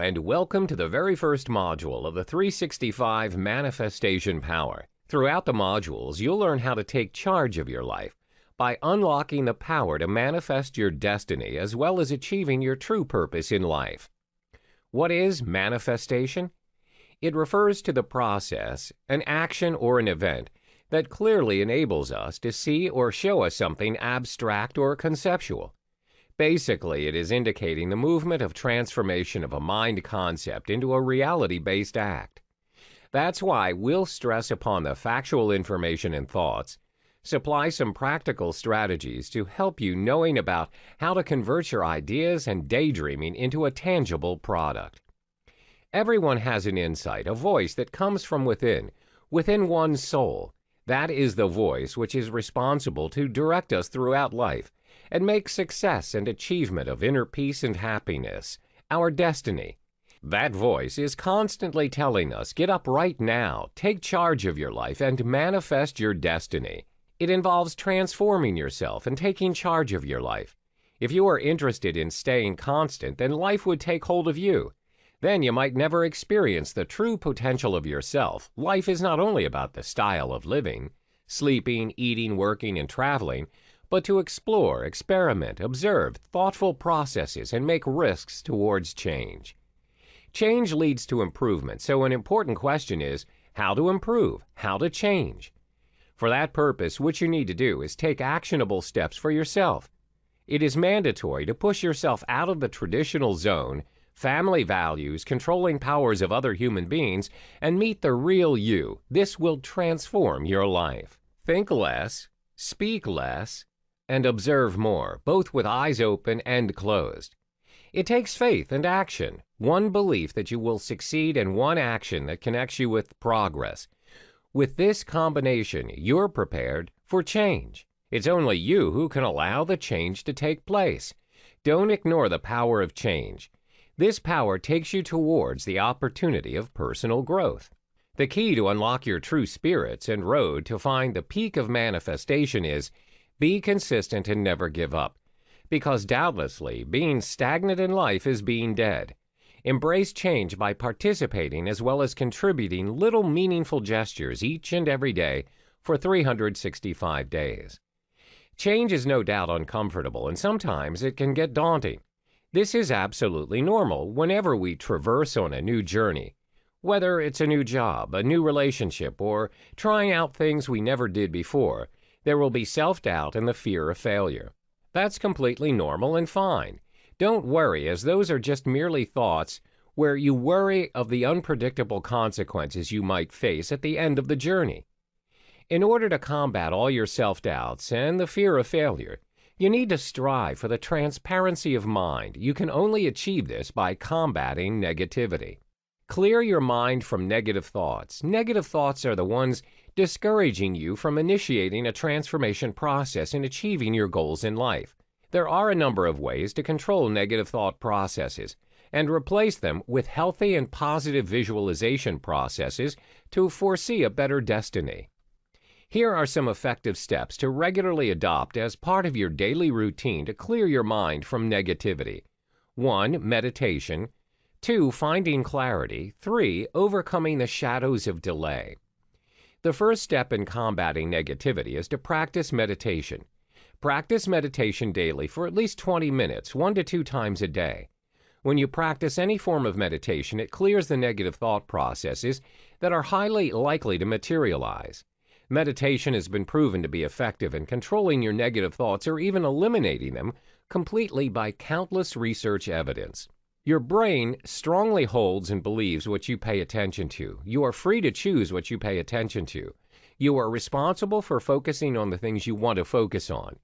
and welcome to the very first module of the 365 Manifestation Power. Throughout the modules, you'll learn how to take charge of your life by unlocking the power to manifest your destiny as well as achieving your true purpose in life. What is manifestation? It refers to the process, an action or an event that clearly enables us to see or show us something abstract or conceptual. Basically, it is indicating the movement of transformation of a mind concept into a reality-based act. That's why we'll stress upon the factual information and thoughts, supply some practical strategies to help you knowing about how to convert your ideas and daydreaming into a tangible product. Everyone has an insight, a voice that comes from within one's soul. That is the voice which is responsible to direct us throughout life and make success and achievement of inner peace and happiness our destiny. That voice is constantly telling us, get up right now, take charge of your life, and manifest your destiny. It involves transforming yourself and taking charge of your life. If you are interested in staying constant, then life would take hold of you. Then you might never experience the true potential of yourself. Life is not only about the style of living, sleeping, eating, working, and traveling, but to explore, experiment, observe thoughtful processes, and make risks towards change. Change leads to improvement, so an important question is how to improve, how to change. For that purpose, what you need to do is take actionable steps for yourself. It is mandatory to push yourself out of the traditional zone, family values, controlling powers of other human beings, and meet the real you. This will transform your life. Think less, speak less, and observe more, both with eyes open and closed. It takes faith and action, one belief that you will succeed and one action that connects you with progress. With this combination, you're prepared for change. It's only you who can allow the change to take place. Don't ignore the power of change. This power takes you towards the opportunity of personal growth. The key to unlock your true spirits and road to find the peak of manifestation is be consistent and never give up. Because doubtlessly, being stagnant in life is being dead. Embrace change by participating as well as contributing little meaningful gestures each and every day for 365 days. Change is no doubt uncomfortable, and sometimes it can get daunting. This is absolutely normal whenever we traverse on a new journey. Whether it's a new job, a new relationship, or trying out things we never did before, there will be self-doubt and the fear of failure. That's completely normal and fine. Don't worry, as those are just merely thoughts where you worry of the unpredictable consequences you might face at the end of the journey. In order to combat all your self-doubts and the fear of failure, you need to strive for the transparency of mind. You can only achieve this by combating negativity. Clear your mind from negative thoughts. Negative thoughts are the ones discouraging you from initiating a transformation process and achieving your goals in life. There are a number of ways to control negative thought processes and replace them with healthy and positive visualization processes to foresee a better destiny. Here are some effective steps to regularly adopt as part of your daily routine to clear your mind from negativity. 1. Meditation. 2. Finding clarity. 3. Overcoming the shadows of delay. The first step in combating negativity is to practice meditation. Practice meditation daily for at least 20 minutes, 1 to 2 times a day. When you practice any form of meditation, it clears the negative thought processes that are highly likely to materialize. Meditation has been proven to be effective in controlling your negative thoughts or even eliminating them completely by countless research evidence. Your brain strongly holds and believes what you pay attention to. You are free to choose what you pay attention to. You are responsible for focusing on the things you want to focus on.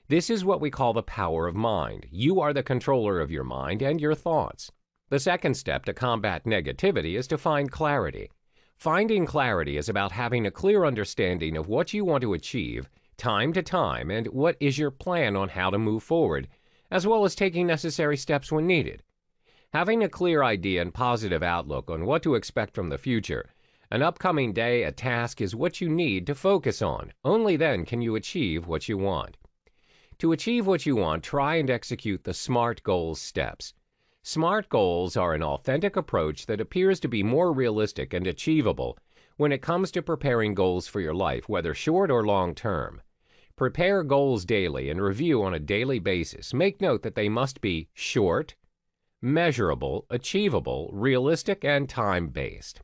This is what we call the power of mind. You are the controller of your mind and your thoughts. The second step to combat negativity is to find clarity. Finding clarity is about having a clear understanding of what you want to achieve, time to time, and what is your plan on how to move forward, as well as taking necessary steps when needed. Having a clear idea and positive outlook on what to expect from the future, an upcoming day, a task is what you need to focus on. Only then can you achieve what you want. To achieve what you want, try and execute the SMART goals steps. SMART goals are an authentic approach that appears to be more realistic and achievable when it comes to preparing goals for your life, whether short or long term. Prepare goals daily and review on a daily basis. Make note that they must be short, measurable, achievable, realistic, and time-based.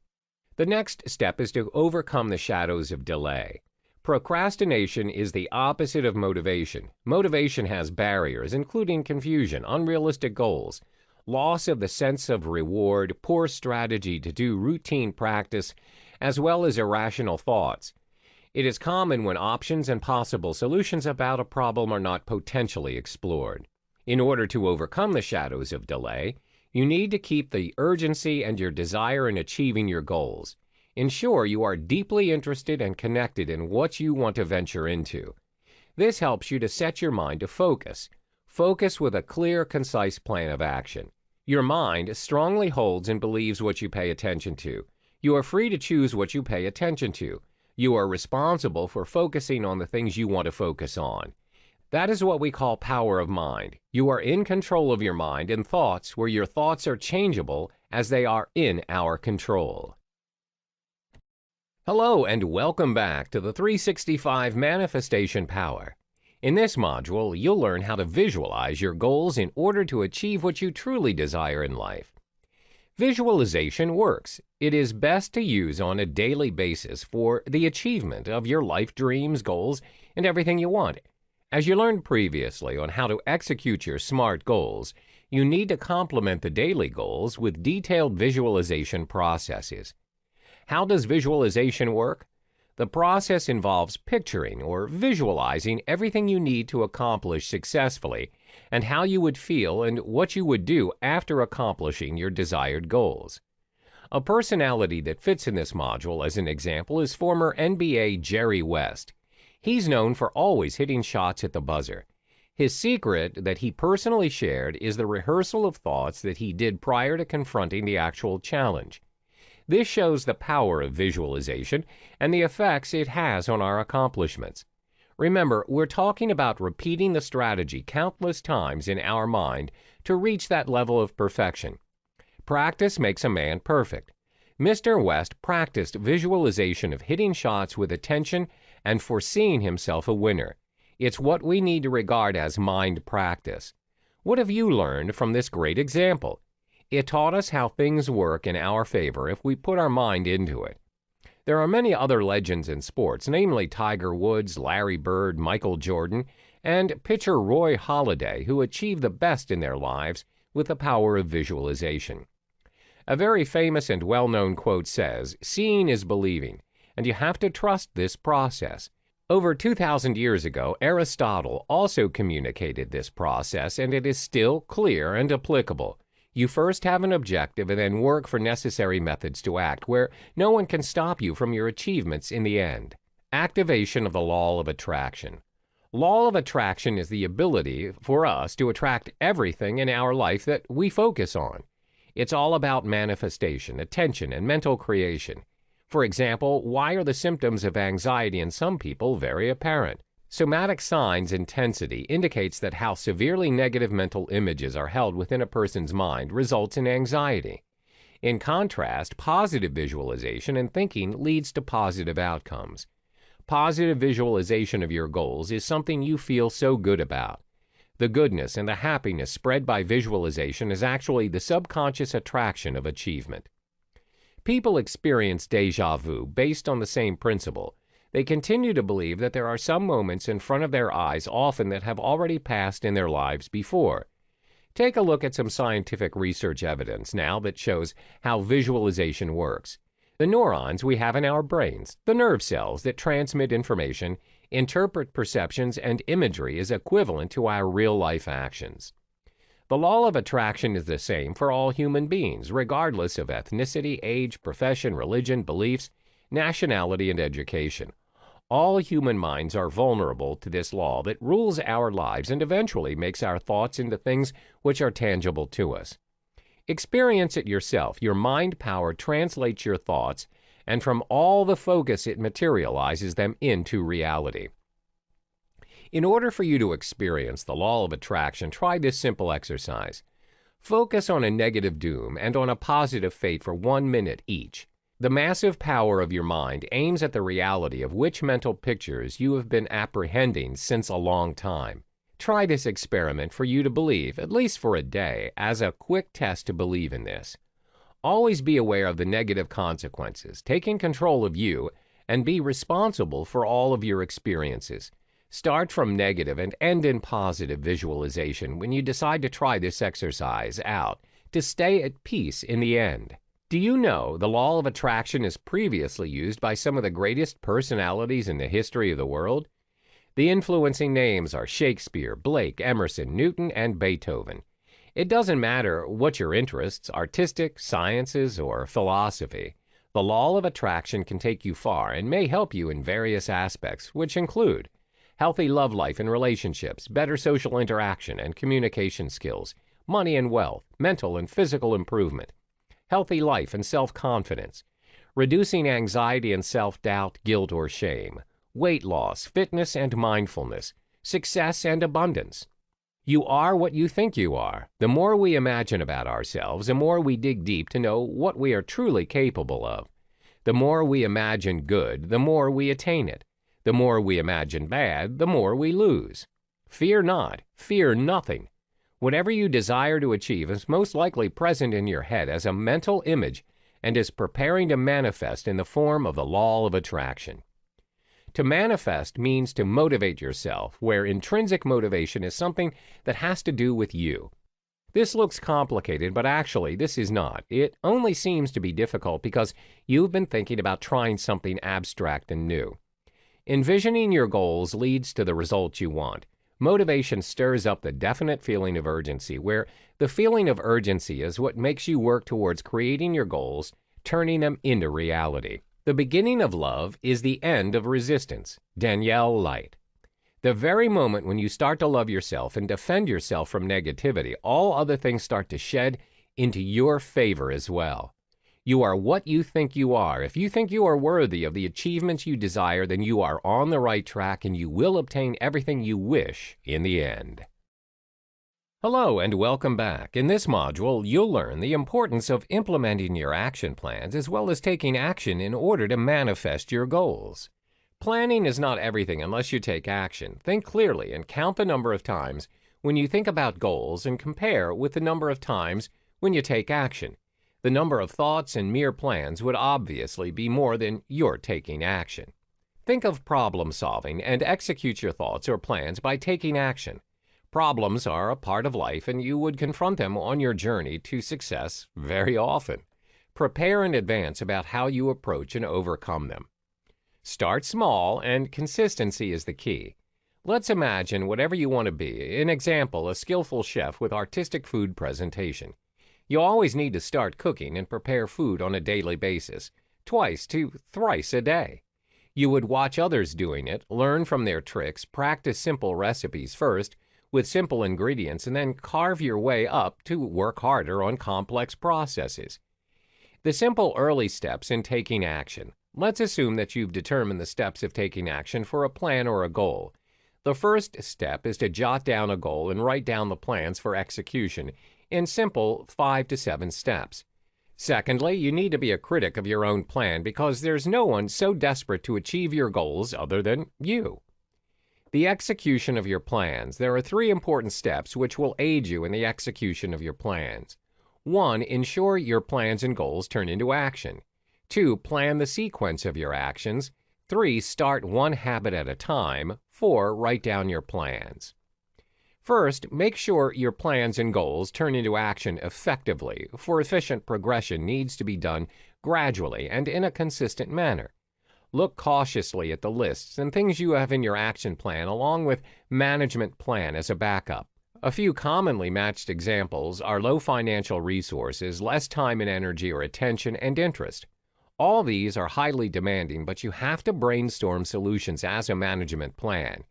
The next step is to overcome the shadows of delay. Procrastination is the opposite of motivation. Motivation has barriers, including confusion, unrealistic goals, loss of the sense of reward, poor strategy to do routine practice, as well as irrational thoughts. It is common when options and possible solutions about a problem are not potentially explored. In order to overcome the shadows of delay, you need to keep the urgency and your desire in achieving your goals. Ensure you are deeply interested and connected in what you want to venture into. This helps you to set your mind to focus. Focus with a clear, concise plan of action. Your mind strongly holds and believes what you pay attention to. You are free to choose what you pay attention to. You are responsible for focusing on the things you want to focus on. That is what we call power of mind. You are in control of your mind and thoughts, where your thoughts are changeable as they are in our control. Hello and welcome back to the 365 Manifestation Power. In this module, you'll learn how to visualize your goals in order to achieve what you truly desire in life. Visualization works. It is best to use on a daily basis for the achievement of your life dreams, goals, and everything you want. As you learned previously on how to execute your SMART goals, you need to complement the daily goals with detailed visualization processes. How does visualization work? The process involves picturing or visualizing everything you need to accomplish successfully and how you would feel and what you would do after accomplishing your desired goals. A personality that fits in this module as an example is former NBA Jerry West. He's known for always hitting shots at the buzzer. His secret that he personally shared is the rehearsal of thoughts that he did prior to confronting the actual challenge. This shows the power of visualization and the effects it has on our accomplishments. Remember, we're talking about repeating the strategy countless times in our mind to reach that level of perfection. Practice makes a man perfect. Mr. West practiced visualization of hitting shots with attention and foreseeing himself a winner. It's what we need to regard as mind practice. What have you learned from this great example? It taught us how things work in our favor if we put our mind into it. There are many other legends in sports, namely Tiger Woods, Larry Bird, Michael Jordan, and pitcher Roy Halladay, who achieved the best in their lives with the power of visualization. A very famous and well-known quote says, "Seeing is believing," and you have to trust this process. Over 2,000 years ago, Aristotle also communicated this process, and it is still clear and applicable. You first have an objective and then work for necessary methods to act, where no one can stop you from your achievements in the end. Activation of the law of attraction. Law of attraction is the ability for us to attract everything in our life that we focus on. It's all about manifestation, attention, and mental creation. For example, why are the symptoms of anxiety in some people very apparent? Somatic signs intensity indicates that how severely negative mental images are held within a person's mind results in anxiety. In contrast, positive visualization and thinking leads to positive outcomes. Positive visualization of your goals is something you feel so good about. The goodness and the happiness spread by visualization is actually the subconscious attraction of achievement. People experience déjà vu based on the same principle. They continue to believe that there are some moments in front of their eyes often that have already passed in their lives before. Take a look at some scientific research evidence now that shows how visualization works. The neurons we have in our brains, the nerve cells that transmit information, interpret perceptions, and imagery is equivalent to our real-life actions. The law of attraction is the same for all human beings, regardless of ethnicity, age, profession, religion, beliefs, nationality, and education. All human minds are vulnerable to this law that rules our lives and eventually makes our thoughts into things which are tangible to us. Experience it yourself. Your mind power translates your thoughts, and from all the focus it materializes them into reality. In order for you to experience the law of attraction, try this simple exercise. Focus on a negative doom and on a positive fate for 1 minute each. The massive power of your mind aims at the reality of which mental pictures you have been apprehending since a long time. Try this experiment for you to believe, at least for a day, as a quick test to believe in this. Always be aware of the negative consequences, taking control of you, and be responsible for all of your experiences. Start from negative and end in positive visualization when you decide to try this exercise out to stay at peace in the end. Do you know the law of attraction is previously used by some of the greatest personalities in the history of the world? The influencing names are Shakespeare, Blake, Emerson, Newton, and Beethoven. It doesn't matter what your interests, artistic, sciences, or philosophy. The law of attraction can take you far and may help you in various aspects, which include healthy love life and relationships, better social interaction and communication skills, money and wealth, mental and physical improvement, healthy life and self-confidence, reducing anxiety and self-doubt, guilt, or shame, weight loss, fitness and mindfulness, success and abundance. You are what you think you are. The more we imagine about ourselves, the more we dig deep to know what we are truly capable of. The more we imagine good, the more we attain it. The more we imagine bad, the more we lose. Fear not, fear nothing. Whatever you desire to achieve is most likely present in your head as a mental image and is preparing to manifest in the form of the law of attraction. To manifest means to motivate yourself, where intrinsic motivation is something that has to do with you. This looks complicated, but actually this is not. It only seems to be difficult because you've been thinking about trying something abstract and new. Envisioning your goals leads to the results you want. Motivation stirs up the definite feeling of urgency, where the feeling of urgency is what makes you work towards creating your goals, turning them into reality. The beginning of love is the end of resistance. Danielle Light. The very moment when you start to love yourself and defend yourself from negativity, all other things start to shed into your favor as well. You are what you think you are. If you think you are worthy of the achievements you desire, then you are on the right track and you will obtain everything you wish in the end. Hello and welcome back. In this module, you'll learn the importance of implementing your action plans as well as taking action in order to manifest your goals. Planning is not everything unless you take action. Think clearly and count the number of times when you think about goals and compare with the number of times when you take action. The number of thoughts and mere plans would obviously be more than you're taking action. Think of problem solving and execute your thoughts or plans by taking action. Problems are a part of life and you would confront them on your journey to success very often. Prepare in advance about how you approach and overcome them. Start small and consistency is the key. Let's imagine whatever you want to be. An example, a skillful chef with artistic food presentation. You always need to start cooking and prepare food on a daily basis, twice to thrice a day. You would watch others doing it, learn from their tricks, practice simple recipes first with simple ingredients, and then carve your way up to work harder on complex processes. The simple early steps in taking action. Let's assume that you've determined the steps of taking action for a plan or a goal. The first step is to jot down a goal and write down the plans for execution in simple 5 to 7 steps. Secondly, you need to be a critic of your own plan because there's no one so desperate to achieve your goals other than you. The execution of your plans. There are 3 important steps which will aid you in the execution of your plans. 1. Ensure your plans and goals turn into action. 2. Plan the sequence of your actions. 3. Start one habit at a time. 4. Write down your plans. First, make sure your plans and goals turn into action effectively, for efficient progression needs to be done gradually and in a consistent manner. Look cautiously at the lists and things you have in your action plan along with management plan as a backup. A few commonly matched examples are low financial resources, less time and energy or attention, and interest. All these are highly demanding, but you have to brainstorm solutions as a management plan.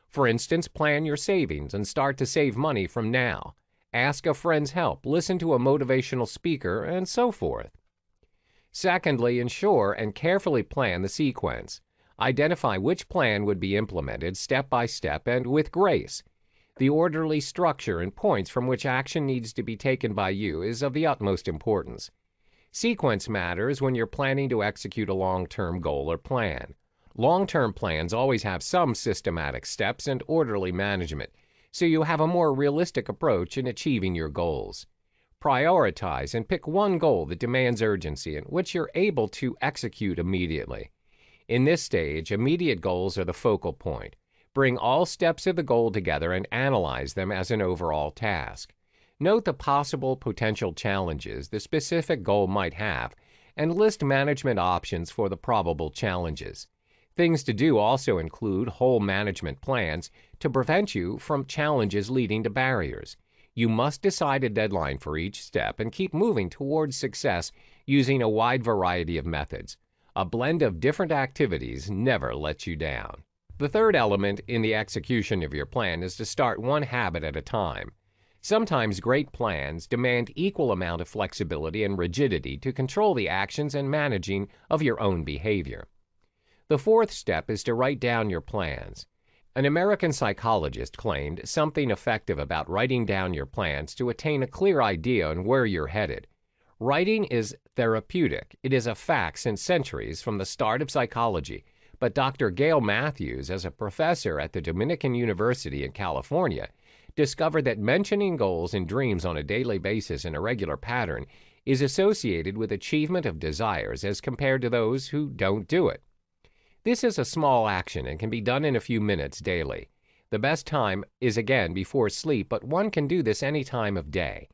For instance, plan your savings and start to save money from now. Ask a friend's help, listen to a motivational speaker, and so forth. Secondly, ensure and carefully plan the sequence. Identify which plan would be implemented step by step and with grace. The orderly structure and points from which action needs to be taken by you is of the utmost importance. Sequence matters when you're planning to execute a long-term goal or plan. Long-term plans always have some systematic steps and orderly management, so you have a more realistic approach in achieving your goals. Prioritize and pick one goal that demands urgency and which you're able to execute immediately. In this stage, immediate goals are the focal point. Bring all steps of the goal together and analyze them as an overall task. Note the possible potential challenges the specific goal might have and list management options for the probable challenges. Things to do also include whole management plans to prevent you from challenges leading to barriers. You must decide a deadline for each step and keep moving towards success using a wide variety of methods. A blend of different activities never lets you down. The third element in the execution of your plan is to start one habit at a time. Sometimes great plans demand equal amount of flexibility and rigidity to control the actions and managing of your own behavior. The fourth step is to write down your plans. An American psychologist claimed something effective about writing down your plans to attain a clear idea on where you're headed. Writing is therapeutic. It is a fact since centuries from the start of psychology. But Dr. Gail Matthews, as a professor at the Dominican University in California, discovered that mentioning goals and dreams on a daily basis in a regular pattern is associated with achievement of desires as compared to those who don't do it. This is a small action and can be done in a few minutes daily. The best time is again before sleep, but one can do this any time of day.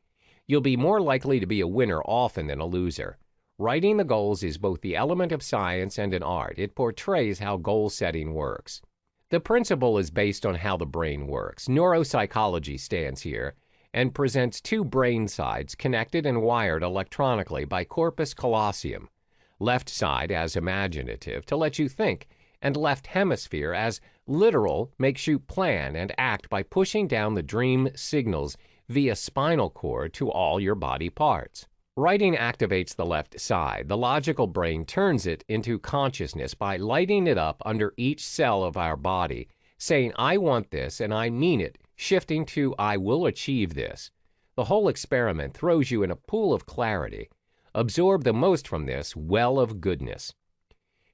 You'll be more likely to be a winner often than a loser. Writing the goals is both the element of science and an art. It portrays how goal setting works. The principle is based on how the brain works. Neuropsychology stands here and presents two brain sides connected and wired electronically by corpus callosum. Left side as imaginative to let you think, and left hemisphere as literal makes you plan and act by pushing down the dream signals via spinal cord to all your body parts. Writing activates the left side. The logical brain turns it into consciousness by lighting it up under each cell of our body, saying, "I want this and I mean it," shifting to "I will achieve this." The whole experiment throws you in a pool of clarity. Absorb the most from this well of goodness.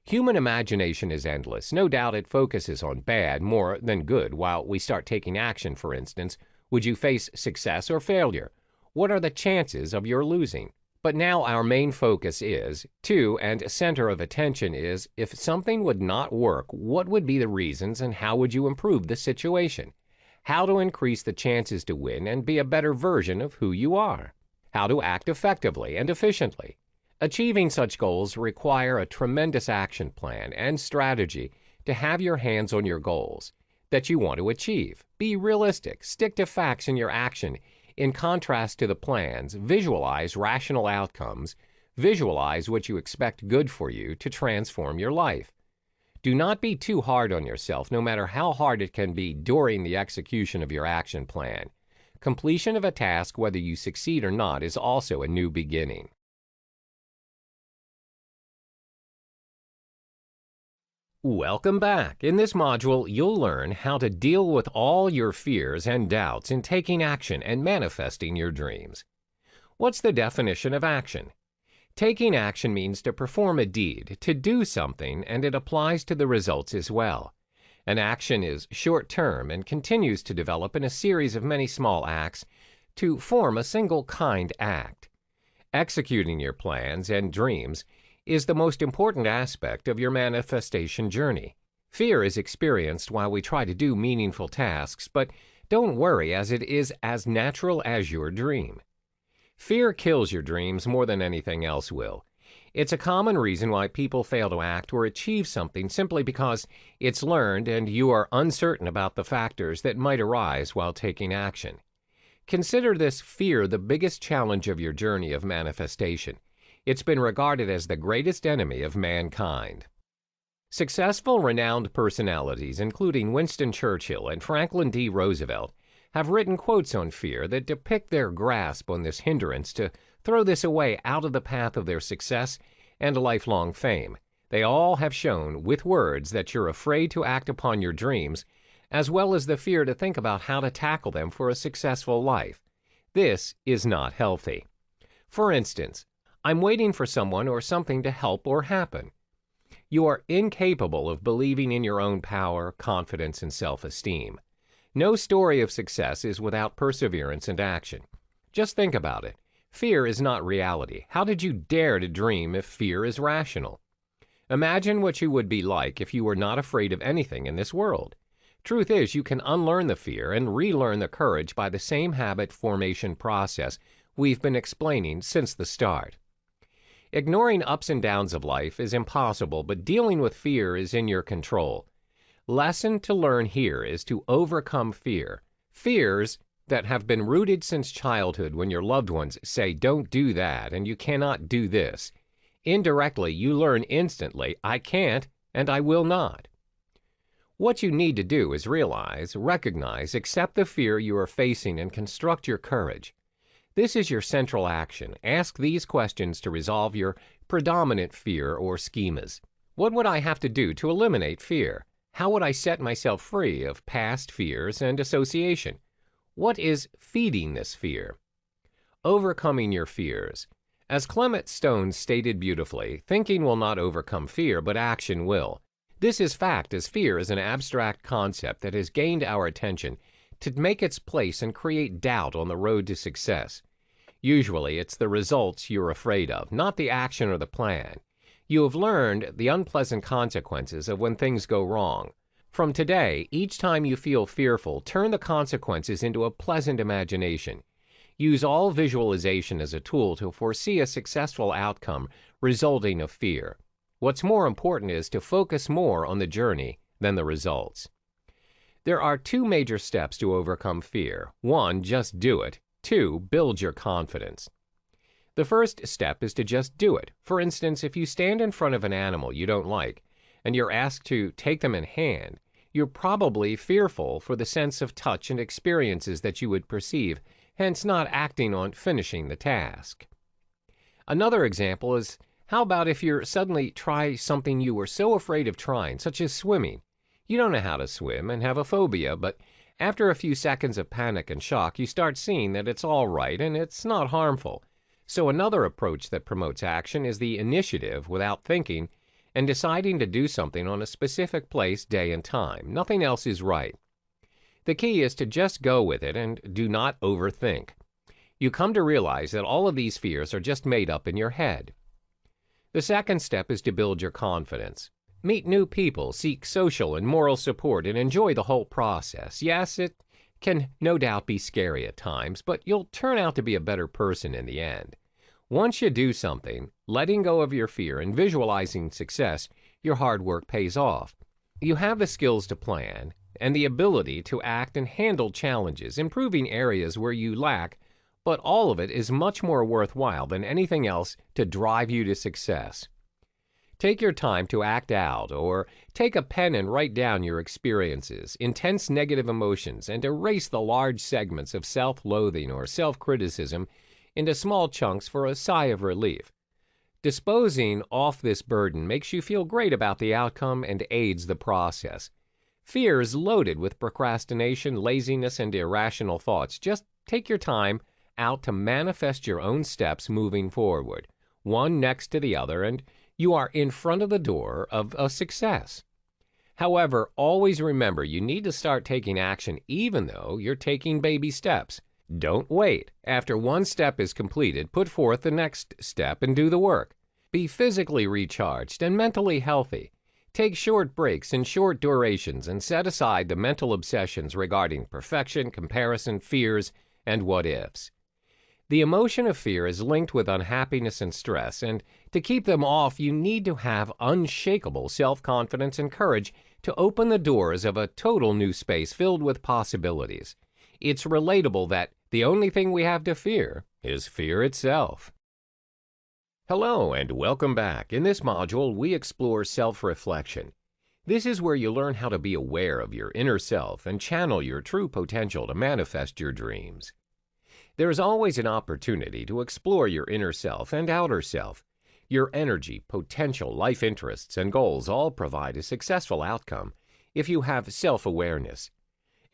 Human imagination is endless. No doubt it focuses on bad more than good. While we start taking action, for instance, would you face success or failure? What are the chances of your losing? But now our main focus is, and center of attention is, if something would not work, what would be the reasons and how would you improve the situation? How to increase the chances to win and be a better version of who you are? How to act effectively and efficiently? Achieving such goals require a tremendous action plan and strategy to have your hands on your goals that you want to achieve. Be realistic. Stick to facts in your action. In contrast to the plans, visualize rational outcomes. Visualize what you expect good for you to transform your life. Do not be too hard on yourself, no matter how hard it can be during the execution of your action plan. Completion of a task, whether you succeed or not, is also a new beginning. Welcome back. In this module, you'll learn how to deal with all your fears and doubts in taking action and manifesting your dreams. What's the definition of action? Taking action means to perform a deed, to do something, and it applies to the results as well. An action is short-term and continues to develop in a series of many small acts to form a single kind act. Executing your plans and dreams is the most important aspect of your manifestation journey. Fear is experienced while we try to do meaningful tasks, but don't worry, as it is as natural as your dream. Fear kills your dreams more than anything else will. It's a common reason why people fail to act or achieve something simply because it's learned and you are uncertain about the factors that might arise while taking action. Consider this fear the biggest challenge of your journey of manifestation. It's been regarded as the greatest enemy of mankind. Successful, renowned personalities, including Winston Churchill and Franklin D. Roosevelt, have written quotes on fear that depict their grasp on this hindrance to throw this away out of the path of their success and lifelong fame. They all have shown with words that you're afraid to act upon your dreams as well as the fear to think about how to tackle them for a successful life. This is not healthy. For instance, I'm waiting for someone or something to help or happen. You are incapable of believing in your own power, confidence, and self-esteem. No story of success is without perseverance and action. Just think about it. Fear is not reality. How did you dare to dream if fear is rational? Imagine what you would be like if you were not afraid of anything in this world. Truth is, you can unlearn the fear and relearn the courage by the same habit formation process we've been explaining since the start. Ignoring ups and downs of life is impossible, but dealing with fear is in your control. Lesson to learn here is to overcome fear. Fears that have been rooted since childhood when your loved ones say, "Don't do that," and "You cannot do this." Indirectly, you learn instantly, "I can't and I will not." What you need to do is realize, recognize, accept the fear you are facing and construct your courage. This is your central action. Ask these questions to resolve your predominant fear or schemas. What would I have to do to eliminate fear? How would I set myself free of past fears and association? What is feeding this fear? Overcoming your fears. As Clement Stone stated beautifully, thinking will not overcome fear, but action will. This is fact, as fear is an abstract concept that has gained our attention to make its place and create doubt on the road to success. Usually, it's the results you're afraid of, not the action or the plan. You have learned the unpleasant consequences of when things go wrong. From today, each time you feel fearful, turn the consequences into a pleasant imagination. Use all visualization as a tool to foresee a successful outcome resulting of fear. What's more important is to focus more on the journey than the results. There are two major steps to overcome fear. 1, just do it. 2, build your confidence. The first step is to just do it. For instance, if you stand in front of an animal you don't like and you're asked to take them in hand, you're probably fearful for the sense of touch and experiences that you would perceive, hence not acting on finishing the task. Another example is, how about if you suddenly try something you were so afraid of trying, such as swimming? You don't know how to swim and have a phobia, but after a few seconds of panic and shock, you start seeing that it's all right and it's not harmful. So another approach that promotes action is the initiative without thinking and deciding to do something on a specific place, day, and time. Nothing else is right. The key is to just go with it and do not overthink. You come to realize that all of these fears are just made up in your head. The second step is to build your confidence. Meet new people, seek social and moral support, and enjoy the whole process. Yes, it can no doubt be scary at times, but you'll turn out to be a better person in the end. Once you do something, letting go of your fear and visualizing success, your hard work pays off. You have the skills to plan and the ability to act and handle challenges, improving areas where you lack, but all of it is much more worthwhile than anything else to drive you to success. Take your time to act out, or take a pen and write down your experiences, intense negative emotions, and erase the large segments of self-loathing or self-criticism into small chunks for a sigh of relief. Disposing off this burden makes you feel great about the outcome and aids the process. Fear is loaded with procrastination, laziness, and irrational thoughts. Just take your time out to manifest your own steps moving forward, one next to the other, and you are in front of the door of a success. However, always remember you need to start taking action even though you're taking baby steps. Don't wait. After one step is completed, put forth the next step and do the work. Be physically recharged and mentally healthy. Take short breaks and short durations and set aside the mental obsessions regarding perfection, comparison, fears, and what-ifs. The emotion of fear is linked with unhappiness and stress, and to keep them off, you need to have unshakable self-confidence and courage to open the doors of a total new space filled with possibilities. It's relatable that the only thing we have to fear is fear itself. Hello and welcome back. In this module, we explore self-reflection. This is where you learn how to be aware of your inner self and channel your true potential to manifest your dreams. There is always an opportunity to explore your inner self and outer self. Your energy, potential, life interests, and goals all provide a successful outcome if you have self-awareness.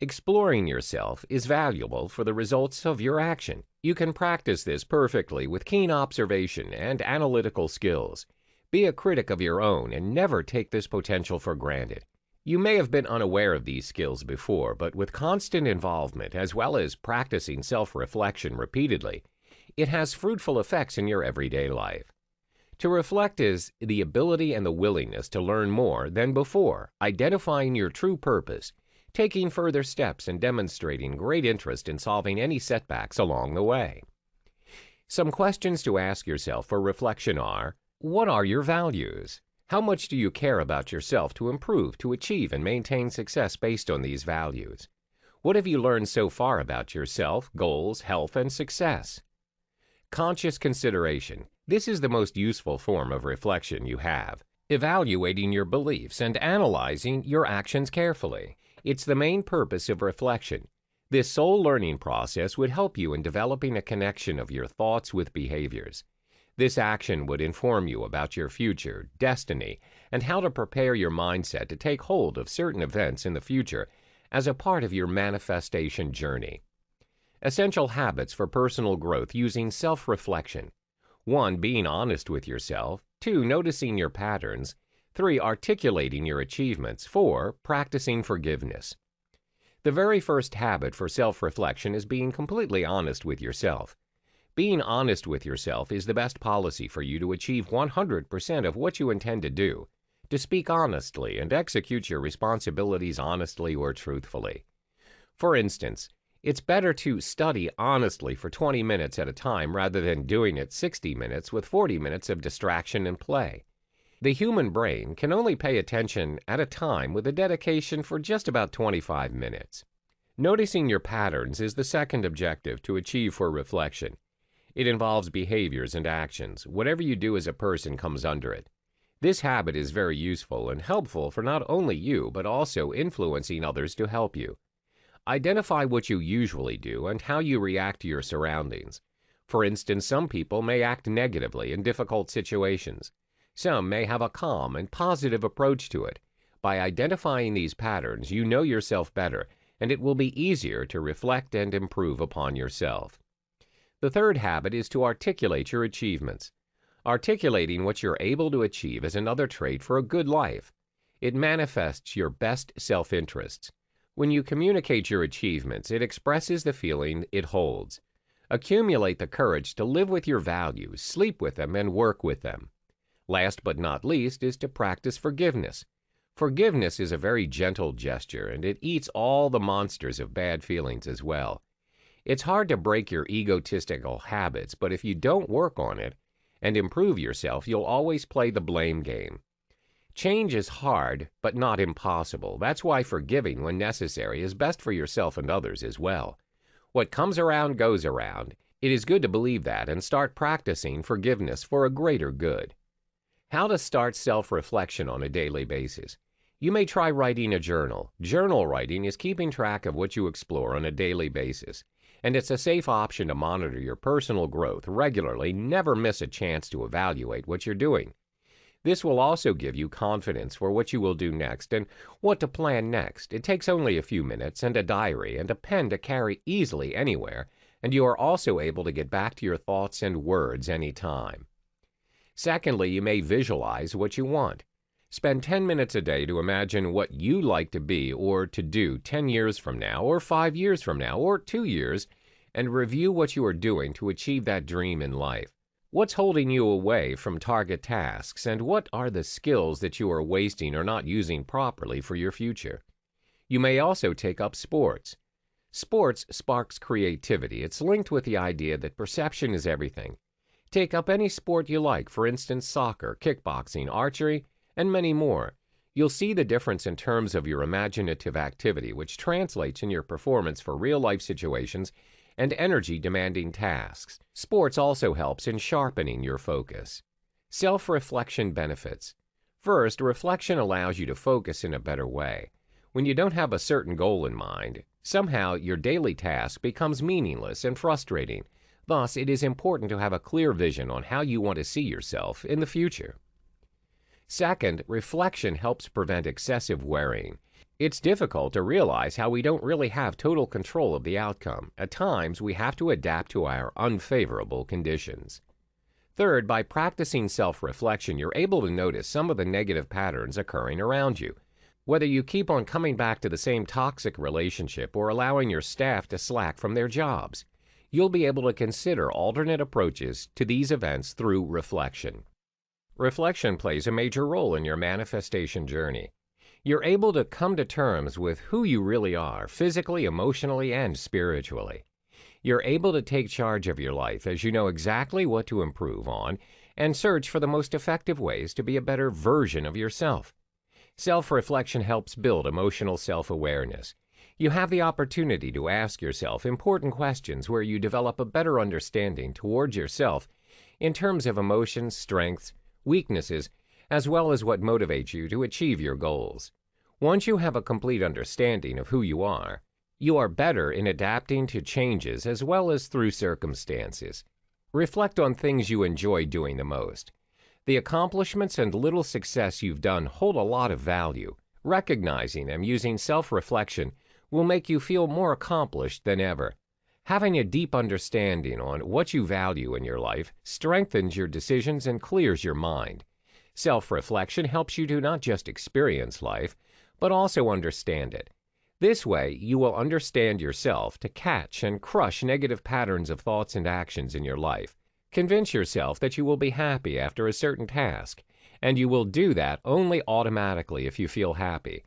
Exploring yourself is valuable for the results of your action. You can practice this perfectly with keen observation and analytical skills. Be a critic of your own and never take this potential for granted. You may have been unaware of these skills before, but with constant involvement as well as practicing self-reflection repeatedly, it has fruitful effects in your everyday life. To reflect is the ability and the willingness to learn more than before, identifying your true purpose, taking further steps, and demonstrating great interest in solving any setbacks along the way. Some questions to ask yourself for reflection are: what are your values? How much do you care about yourself to improve, to achieve, and maintain success based on these values? What have you learned so far about yourself, goals, health, and success? Conscious consideration. This is the most useful form of reflection you have. Evaluating your beliefs and analyzing your actions carefully. It's the main purpose of reflection. This soul learning process would help you in developing a connection of your thoughts with behaviors. This action would inform you about your future, destiny, and how to prepare your mindset to take hold of certain events in the future as a part of your manifestation journey. Essential habits for personal growth using self-reflection. 1. Being honest with yourself. 2. Noticing your patterns. 3. Articulating your achievements. 4. Practicing forgiveness. The very first habit for self-reflection is being completely honest with yourself. Being honest with yourself is the best policy for you to achieve 100% of what you intend to do, to speak honestly and execute your responsibilities honestly or truthfully. For instance, it's better to study honestly for 20 minutes at a time rather than doing it 60 minutes with 40 minutes of distraction and play. The human brain can only pay attention at a time with a dedication for just about 25 minutes. Noticing your patterns is the second objective to achieve for reflection. It involves behaviors and actions. Whatever you do as a person comes under it. This habit is very useful and helpful for not only you, but also influencing others to help you. Identify what you usually do and how you react to your surroundings. For instance, some people may act negatively in difficult situations. Some may have a calm and positive approach to it. By identifying these patterns, you know yourself better, and it will be easier to reflect and improve upon yourself. The third habit is to articulate your achievements. Articulating what you're able to achieve is another trait for a good life. It manifests your best self-interests. When you communicate your achievements, it expresses the feeling it holds. Accumulate the courage to live with your values, sleep with them, and work with them. Last but not least is to practice forgiveness. Forgiveness is a very gentle gesture, and it eats all the monsters of bad feelings as well. It's hard to break your egotistical habits, but if you don't work on it and improve yourself, you'll always play the blame game. Change is hard, but not impossible. That's why forgiving when necessary is best for yourself and others as well. What comes around goes around. It is good to believe that and start practicing forgiveness for a greater good. How to start self-reflection on a daily basis. You may try writing a journal. Journal writing is keeping track of what you explore on a daily basis, and it's a safe option to monitor your personal growth regularly. Never miss a chance to evaluate what you're doing. This will also give you confidence for what you will do next and what to plan next. It takes only a few minutes and a diary and a pen to carry easily anywhere, and you are also able to get back to your thoughts and words anytime. Secondly, you may visualize what you want. Spend 10 minutes a day to imagine what you'd like to be or to do 10 years from now, or 5 years from now, or 2 years, and review what you are doing to achieve that dream in life. What's holding you away from target tasks, and what are the skills that you are wasting or not using properly for your future? You may also take up sports. Sports sparks creativity. It's linked with the idea that perception is everything. Take up any sport you like, for instance, soccer, kickboxing, archery, and many more. You'll see the difference in terms of your imaginative activity, which translates in your performance for real-life situations and energy-demanding tasks. Sports also helps in sharpening your focus. Self-reflection benefits. First, reflection allows you to focus in a better way. When you don't have a certain goal in mind, somehow your daily task becomes meaningless and frustrating. Thus, it is important to have a clear vision on how you want to see yourself in the future. Second, reflection helps prevent excessive worrying. It's difficult to realize how we don't really have total control of the outcome. At times, we have to adapt to our unfavorable conditions. Third, by practicing self-reflection, you're able to notice some of the negative patterns occurring around you. Whether you keep on coming back to the same toxic relationship or allowing your staff to slack from their jobs, you'll be able to consider alternate approaches to these events through reflection. Reflection plays a major role in your manifestation journey. You're able to come to terms with who you really are, physically, emotionally, and spiritually. You're able to take charge of your life as you know exactly what to improve on and search for the most effective ways to be a better version of yourself. Self-reflection helps build emotional self-awareness. You have the opportunity to ask yourself important questions where you develop a better understanding towards yourself in terms of emotions, strengths, weaknesses, as well as what motivates you to achieve your goals. Once you have a complete understanding of who you are better in adapting to changes as well as through circumstances. Reflect on things you enjoy doing the most. The accomplishments and little success you've done hold a lot of value. Recognizing them using self-reflection will make you feel more accomplished than ever. Having a deep understanding on what you value in your life strengthens your decisions and clears your mind. Self-reflection helps you to not just experience life, but also understand it. This way, you will understand yourself to catch and crush negative patterns of thoughts and actions in your life. Convince yourself that you will be happy after a certain task, and you will do that only automatically if you feel happy.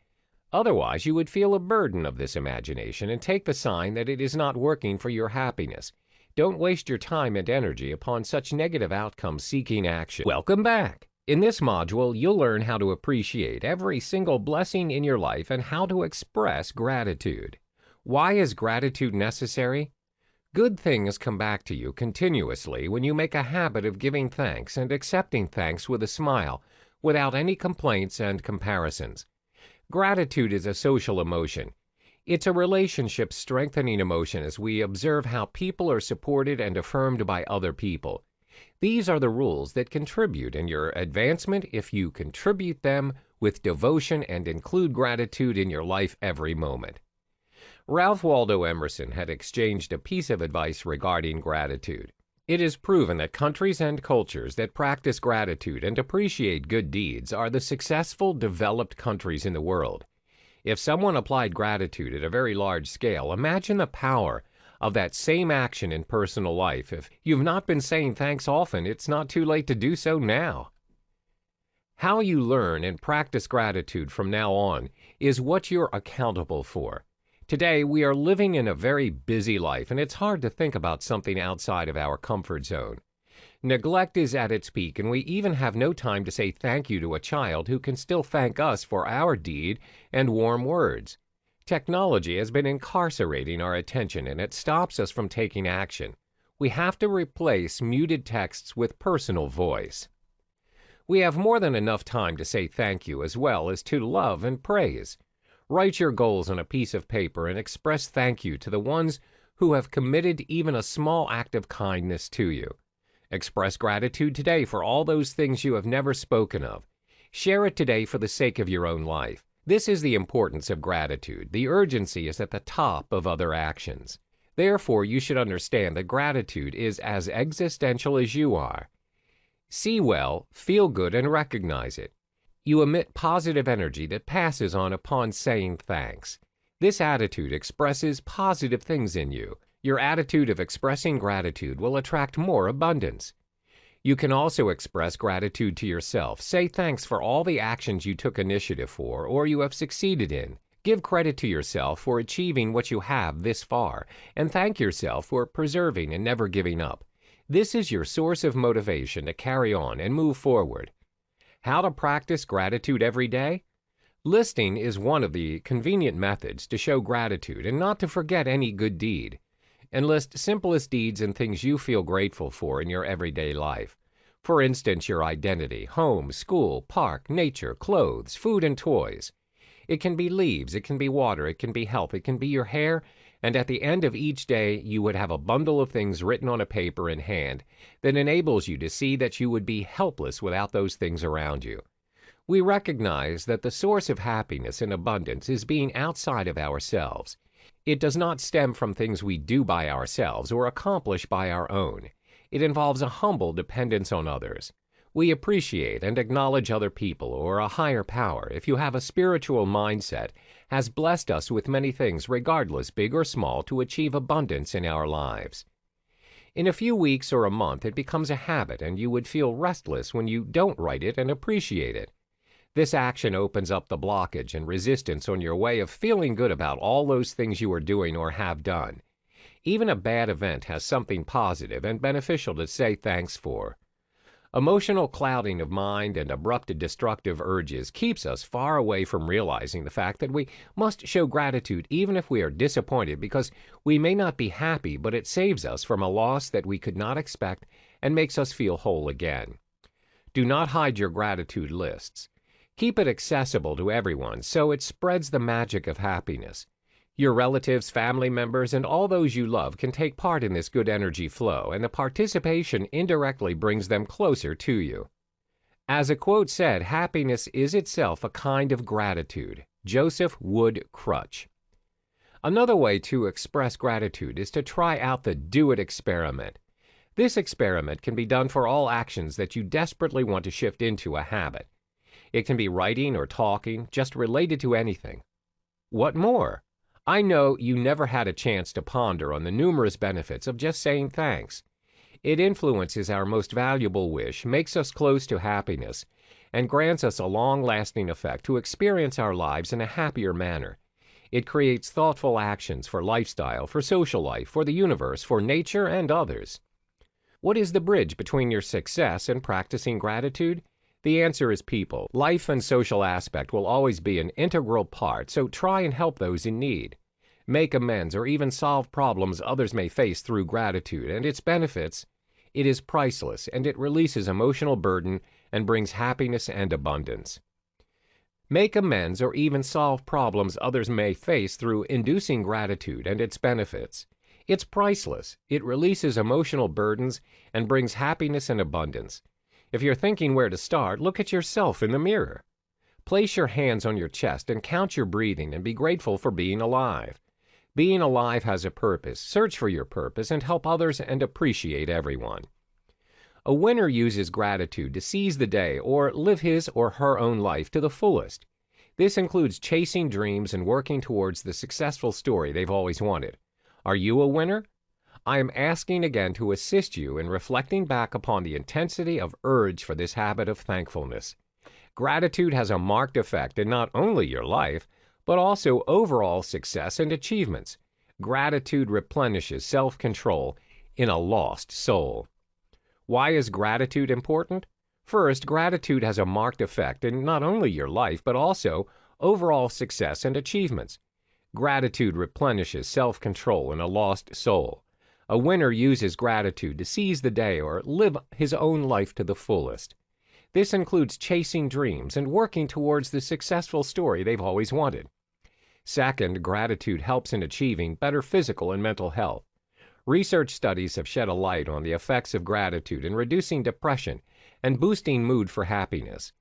Otherwise, you would feel a burden of this imagination and take the sign that it is not working for your happiness. Don't waste your time and energy upon such negative outcome-seeking action. Welcome back! In this module, you'll learn how to appreciate every single blessing in your life and how to express gratitude. Why is gratitude necessary? Good things come back to you continuously when you make a habit of giving thanks and accepting thanks with a smile, without any complaints and comparisons. Gratitude is a social emotion. It's a relationship-strengthening emotion as we observe how people are supported and affirmed by other people. These are the rules that contribute in your advancement if you contribute them with devotion and include gratitude in your life every moment. Ralph Waldo Emerson had exchanged a piece of advice regarding gratitude. It is proven that countries and cultures that practice gratitude and appreciate good deeds are the successful, developed countries in the world. If someone applied gratitude at a very large scale, imagine the power of that same action in personal life. If you've not been saying thanks often, it's not too late to do so now. How you learn and practice gratitude from now on is what you're accountable for. Today, we are living in a very busy life, and it's hard to think about something outside of our comfort zone. Neglect is at its peak, and we even have no time to say thank you to a child who can still thank us for our deed and warm words. Technology has been incarcerating our attention, and it stops us from taking action. We have to replace muted texts with personal voice. We have more than enough time to say thank you as well as to love and praise. Write your goals on a piece of paper and express thank you to the ones who have committed even a small act of kindness to you. Express gratitude today for all those things you have never spoken of. Share it today for the sake of your own life. This is the importance of gratitude. The urgency is at the top of other actions. Therefore, you should understand that gratitude is as existential as you are. See well, feel good, and recognize it. You emit positive energy that passes on upon saying thanks. This attitude expresses positive things in you. Your attitude of expressing gratitude will attract more abundance. You can also express gratitude to yourself. Say thanks for all the actions you took initiative for or you have succeeded in. Give credit to yourself for achieving what you have this far, and thank yourself for persevering and never giving up. This is your source of motivation to carry on and move forward. How to practice gratitude every day? Listing is one of the convenient methods to show gratitude and not to forget any good deed. Enlist simplest deeds and things you feel grateful for in your everyday life. For instance, your identity, home, school, park, nature, clothes, food, and toys. It can be leaves, it can be water, it can be health, it can be your hair, and at the end of each day you would have a bundle of things written on a paper in hand that enables you to see that you would be helpless without those things around you. We recognize that the source of happiness and abundance is being outside of ourselves. It does not stem from things we do by ourselves or accomplish by our own. It involves a humble dependence on others. We appreciate and acknowledge other people or a higher power, if you have a spiritual mindset, has blessed us with many things, regardless big or small, to achieve abundance in our lives. In a few weeks or a month, it becomes a habit, and you would feel restless when you don't write it and appreciate it. This action opens up the blockage and resistance on your way of feeling good about all those things you are doing or have done. Even a bad event has something positive and beneficial to say thanks for. Emotional clouding of mind and abrupt destructive urges keeps us far away from realizing the fact that we must show gratitude even if we are disappointed, because we may not be happy, but it saves us from a loss that we could not expect and makes us feel whole again. Do not hide your gratitude lists. Keep it accessible to everyone so it spreads the magic of happiness. Your relatives, family members, and all those you love can take part in this good energy flow, and the participation indirectly brings them closer to you. As a quote said, happiness is itself a kind of gratitude. Joseph Wood Crutch. Another way to express gratitude is to try out the do it experiment. This experiment can be done for all actions that you desperately want to shift into a habit. It can be writing or talking, just related to anything. What more? I know you never had a chance to ponder on the numerous benefits of just saying thanks. It influences our most valuable wish, makes us close to happiness, and grants us a long-lasting effect to experience our lives in a happier manner. It creates thoughtful actions for lifestyle, for social life, for the universe, for nature, and others. What is the bridge between your success and practicing gratitude? The answer is people. Life and social aspect will always be an integral part, so try and help those in need. Make amends or even solve problems others may face through gratitude and its benefits. It is priceless, and it releases emotional burden and brings happiness and abundance. Make amends or even solve problems others may face through inducing gratitude and its benefits. It's priceless. It releases emotional burdens and brings happiness and abundance. If you're thinking where to start, look at yourself in the mirror. Place your hands on your chest and count your breathing and be grateful for being alive. Being alive has a purpose. Search for your purpose and help others and appreciate everyone. A winner uses gratitude to seize the day or live his or her own life to the fullest. This includes chasing dreams and working towards the successful story they've always wanted. Are you a winner? I am asking again to assist you in reflecting back upon the intensity of urge for this habit of thankfulness. Gratitude has a marked effect in not only your life, but also overall success and achievements. Gratitude replenishes self-control in a lost soul. Why is gratitude important? First, gratitude has a marked effect in not only your life, but also overall success and achievements. Gratitude replenishes self-control in a lost soul. A winner uses gratitude to seize the day or live his own life to the fullest. This includes chasing dreams and working towards the successful story they've always wanted. Second, gratitude helps in achieving better physical and mental health. Research studies have shed a light on the effects of gratitude in reducing depression and boosting mood for happiness.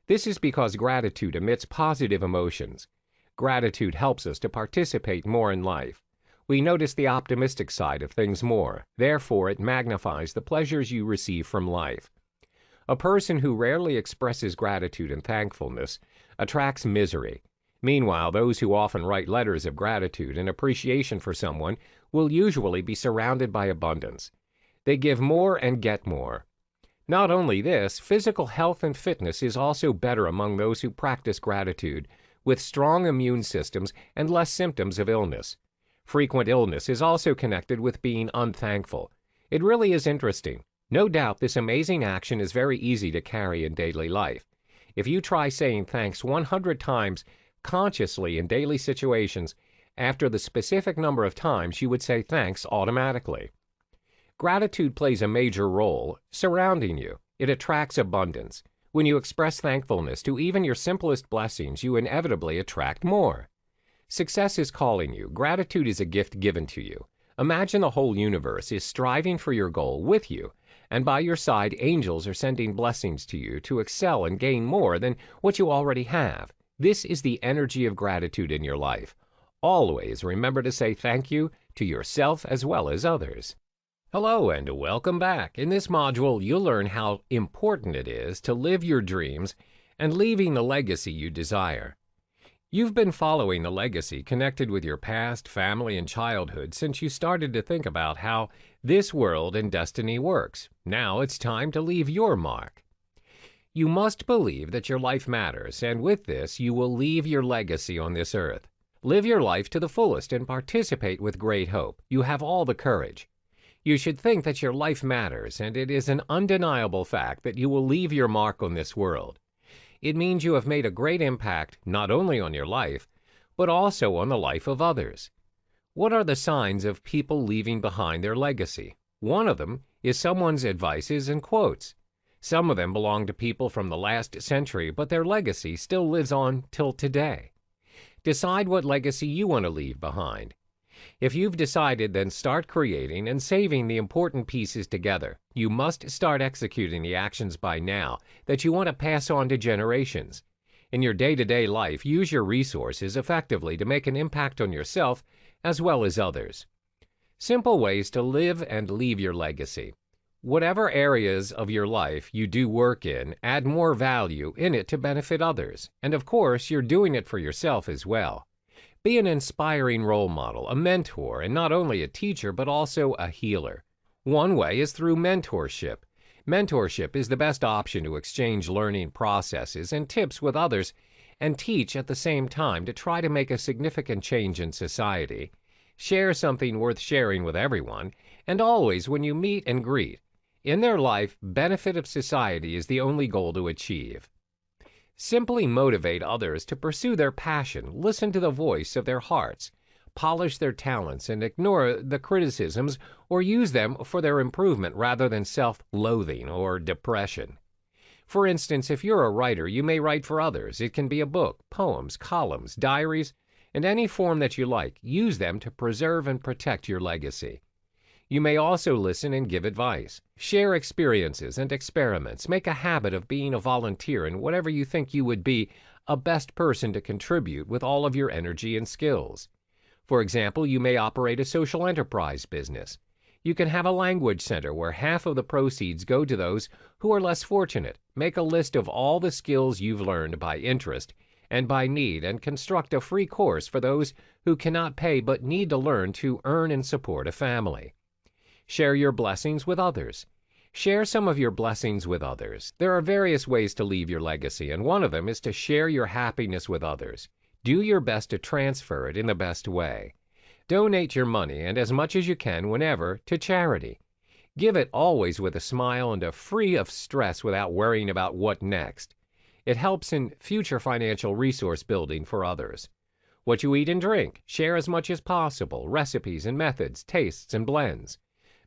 This is because gratitude emits positive emotions. Gratitude helps us to participate more in life. We notice the optimistic side of things more. Therefore, it magnifies the pleasures you receive from life. A person who rarely expresses gratitude and thankfulness attracts misery. Meanwhile, those who often write letters of gratitude and appreciation for someone will usually be surrounded by abundance. They give more and get more. Not only this, physical health and fitness is also better among those who practice gratitude, with strong immune systems and less symptoms of illness. Frequent illness is also connected with being unthankful. It really is interesting. No doubt this amazing action is very easy to carry in daily life. If you try saying thanks 100 times consciously in daily situations, after the specific number of times you would say thanks automatically. Gratitude plays a major role surrounding you. It attracts abundance. When you express thankfulness to even your simplest blessings, you inevitably attract more. Success is calling you. Gratitude is a gift given to you. Imagine the whole universe is striving for your goal with you, And by your side, angels are sending blessings to you to excel and gain more than what you already have. This is the energy of gratitude in your life. Always remember to say thank you to yourself as well as others. Hello and welcome back. In this module, you'll learn how important it is to live your dreams and leaving the legacy you desire. You've been following the legacy connected with your past, family, and childhood since you started to think about how this world and destiny works. Now it's time to leave your mark. You must believe that your life matters, and with this, you will leave your legacy on this earth. Live your life to the fullest and participate with great hope. You have all the courage. You should think that your life matters, and it is an undeniable fact that you will leave your mark on this world. It means you have made a great impact not only on your life, but also on the life of others. What are the signs of people leaving behind their legacy? One of them is someone's advices and quotes. Some of them belong to people from the last century, but their legacy still lives on till today. Decide what legacy you want to leave behind. If you've decided, then start creating and saving the important pieces together. You must start executing the actions by now that you want to pass on to generations. In your day-to-day life, use your resources effectively to make an impact on yourself as well as others. Simple ways to live and leave your legacy. Whatever areas of your life you do work in, add more value in it to benefit others. And of course, you're doing it for yourself as well. Be an inspiring role model, a mentor, and not only a teacher, but also a healer. One way is through mentorship. Mentorship is the best option to exchange learning processes and tips with others and teach at the same time to try to make a significant change in society. Share something worth sharing with everyone, and always when you meet and greet. In their life, benefit of society is the only goal to achieve. Simply motivate others to pursue their passion, listen to the voice of their hearts, polish their talents, and ignore the criticisms or use them for their improvement rather than self-loathing or depression. For instance, if you're a writer, you may write for others. It can be a book, poems, columns, diaries, and any form that you like. Use them to preserve and protect your legacy. You may also listen and give advice. Share experiences and experiments. Make a habit of being a volunteer in whatever you think you would be a best person to contribute with all of your energy and skills. For example, you may operate a social enterprise business. You can have a language center where half of the proceeds go to those who are less fortunate. Make a list of all the skills you've learned by interest and by need and construct a free course for those who cannot pay but need to learn to earn and support a family. Share your blessings with others. Share some of your blessings with others. There are various ways to leave your legacy, and one of them is to share your happiness with others. Do your best to transfer it in the best way. Donate your money, and as much as you can whenever, to charity. Give it always with a smile and free of stress without worrying about what next. It helps in future financial resource building for others. What you eat and drink. Share as much as possible. Recipes and methods, tastes and blends.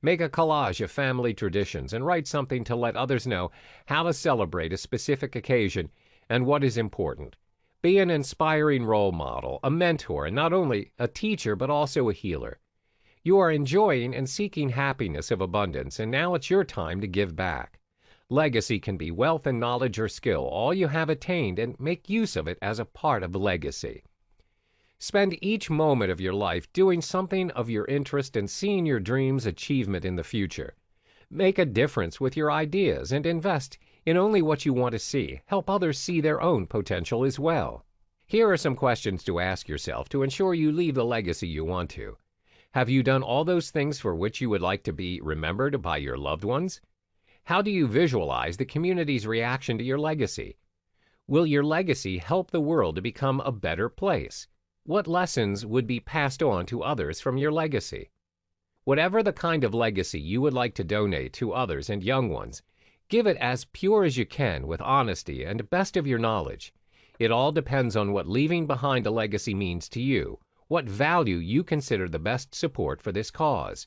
Make a collage of family traditions and write something to let others know how to celebrate a specific occasion and what is important. Be an inspiring role model, a mentor, and not only a teacher, but also a healer. You are enjoying and seeking happiness of abundance, and now it's your time to give back. Legacy can be wealth and knowledge or skill, all you have attained, and make use of it as a part of the legacy. Spend each moment of your life doing something of your interest and seeing your dreams' achievement in the future. Make a difference with your ideas and invest in only what you want to see. Help others see their own potential as well. Here are some questions to ask yourself to ensure you leave the legacy you want to. Have you done all those things for which you would like to be remembered by your loved ones? How do you visualize the community's reaction to your legacy? Will your legacy help the world to become a better place? What lessons would be passed on to others from your legacy? Whatever the kind of legacy you would like to donate to others and young ones, give it as pure as you can with honesty and best of your knowledge. It all depends on what leaving behind a legacy means to you, what value you consider the best support for this cause.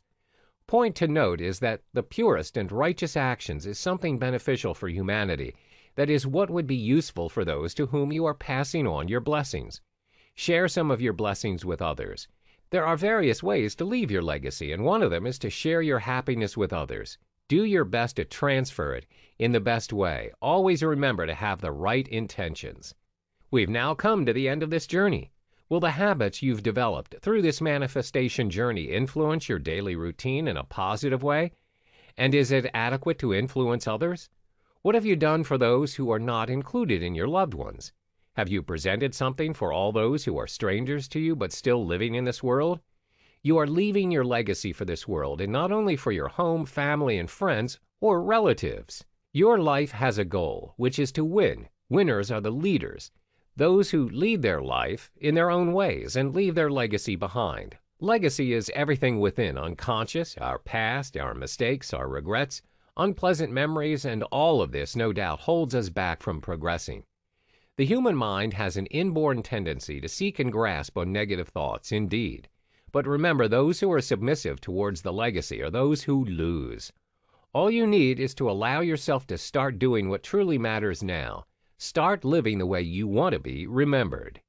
Point to note is that the purest and righteous actions is something beneficial for humanity, that is what would be useful for those to whom you are passing on your blessings. Share some of your blessings with others. There are various ways to leave your legacy, and one of them is to share your happiness with others. Do your best to transfer it in the best way. Always remember to have the right intentions. We've now come to the end of this journey. Will the habits you've developed through this manifestation journey influence your daily routine in a positive way? And is it adequate to influence others? What have you done for those who are not included in your loved ones? Have you presented something for all those who are strangers to you but still living in this world? You are leaving your legacy for this world, and not only for your home, family, and friends, or relatives. Your life has a goal, which is to win. Winners are the leaders, those who lead their life in their own ways and leave their legacy behind. Legacy is everything within, unconscious, our past, our mistakes, our regrets, unpleasant memories, and all of this, no doubt, holds us back from progressing. The human mind has an inborn tendency to seek and grasp on negative thoughts, indeed. But remember, those who are submissive towards the legacy are those who lose. All you need is to allow yourself to start doing what truly matters now. Start living the way you want to be remembered.